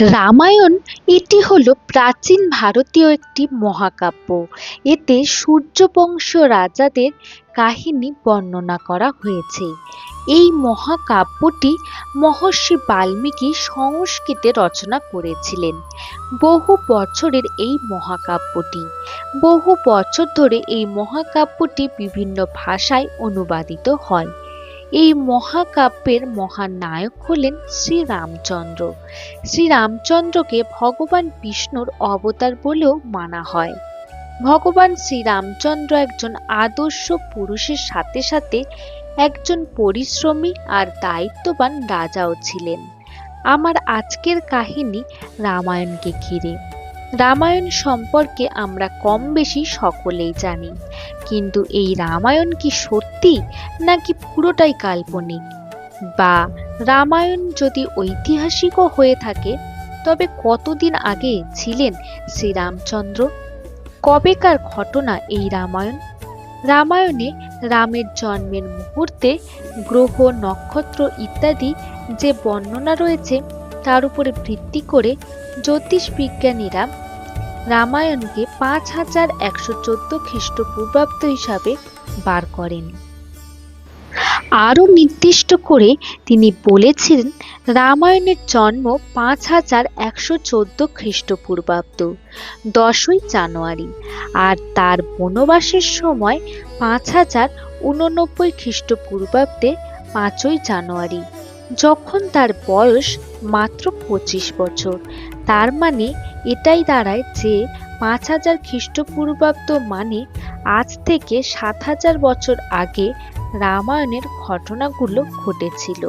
রামায়ণ এটি হলো প্রাচীন ভারতীয় একটি মহাকাব্য। এতে সূর্যবংশীয় রাজাদের কাহিনী বর্ণনা করা হয়েছে। এই মহাকাব্যটি মহর্ষি বাল্মীকি সংস্কৃতে রচনা করেছিলেন। বহু বছর ধরে এই মহাকাব্যটি বিভিন্ন ভাষায় অনুবাদিত হয়। এই মহাকাব্যের মহান নায়ক হলেন শ্রীরামচন্দ্র। শ্রীরামচন্দ্রকে ভগবান বিষ্ণুর অবতার বলেও মানা হয়। ভগবান শ্রীরামচন্দ্র একজন আদর্শ পুরুষের সাথে সাথে একজন পরিশ্রমী আর দায়িত্ববান রাজাও ছিলেন। আমার আজকের কাহিনী রামায়ণকে ঘিরে। রামায়ণ সম্পর্কে আমরা কম বেশি সকলেই জানি, কিন্তু এই রামায়ণ কি সত্যি নাকি পুরোটাই কাল্পনিক? বা রামায়ণ যদি ঐতিহাসিকও হয়ে থাকে, তবে কতদিন আগে ছিলেন শ্রীরামচন্দ্র? কবেকার ঘটনা এই রামায়ণ? রামায়ণে রামের জন্মের মুহূর্তে গ্রহ, নক্ষত্র ইত্যাদি যে বর্ণনা রয়েছে, তার উপরে ভিত্তি করে জ্যোতিষ বিজ্ঞানীরা রামায়ণকে 5114 খ্রিস্টপূর্বাব্দ হিসাবে বার করেন। আরও নির্দিষ্ট করে তিনি বলেছিলেন রামায়ণের জন্ম 5114 খ্রিস্টপূর্বাব্দ 10ই জানুয়ারি, আর তার বনবাসের সময় 5089 খ্রিস্টপূর্বাব্দে 5ই জানুয়ারি, যখন তার বয়স মাত্র 25 বছর। তার মানে এটাই দাঁড়ায় যে 5000 খ্রিস্টপূর্বাব্দ মানে আজ থেকে 7000 বছর আগে রামায়ণের ঘটনাগুলো ঘটেছিল।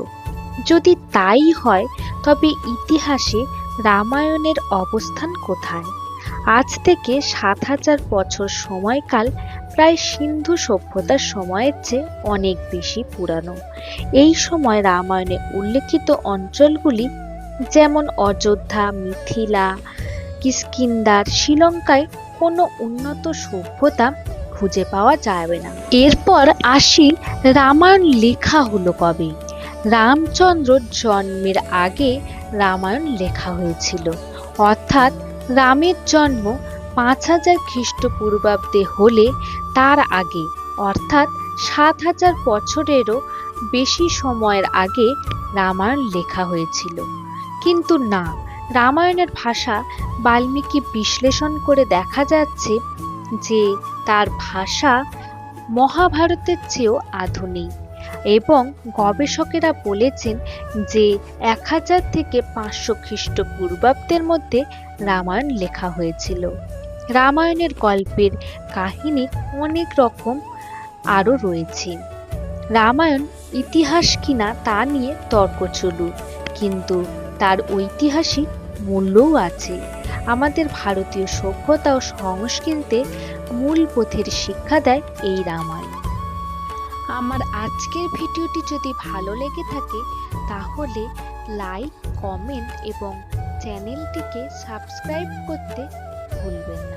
যদি তাই হয়, তবে ইতিহাসে রামায়ণের অবস্থান কোথায়? আজ থেকে 7000 বছর সময়কাল প্রায় সিন্ধু সভ্যতার সময়ের চেয়ে অনেক বেশি পুরানো। এই সময় রামায়ণে উল্লেখিত অঞ্চলগুলি যেমন অযোধ্যা, মিথিলা, কিষ্কিন্ধার, শ্রীলঙ্কায় কোনো উন্নত সভ্যতা খুঁজে পাওয়া যাবে না। এরপর আসি, রামায়ণ লেখা হলো কবে? রামচন্দ্র জন্মের আগে রামায়ণ লেখা হয়েছিল, অর্থাৎ রামের জন্ম 5000 খ্রিস্টপূর্বাব্দে হলে তার আগে, অর্থাৎ 7000 বছরেরও বেশি সময়ের আগে রামায়ণ লেখা হয়েছিল। কিন্তু না, রামায়ণের ভাষা বাল্মীকি বিশ্লেষণ করে দেখা যাচ্ছে যে তার ভাষা মহাভারতের চেয়েও আধুনিক, এবং গবেষকেরা বলেছেন যে 1000 থেকে 500 খ্রিস্টপূর্বাব্দের মধ্যে রামায়ণ লেখা হয়েছিল। রামায়ণের গল্পের কাহিনী অনেক রকম আরও রয়েছে। রামায়ণ ইতিহাস কিনা তা নিয়ে তর্ক চলুক, কিন্তু তার ঐতিহাসিক মূল্যও আছে। আমাদের ভারতীয় সভ্যতা ও সংস্কৃতিতে মূল্যবোধের শিক্ষা দেয় এই রামায়ণ। আমার আজকের ভিডিওটি যদি ভালো লেগে থাকে, তাহলে লাইক, কমেন্ট এবং চ্যানেলটিকে সাবস্ক্রাইব করতে ভুলবেন না।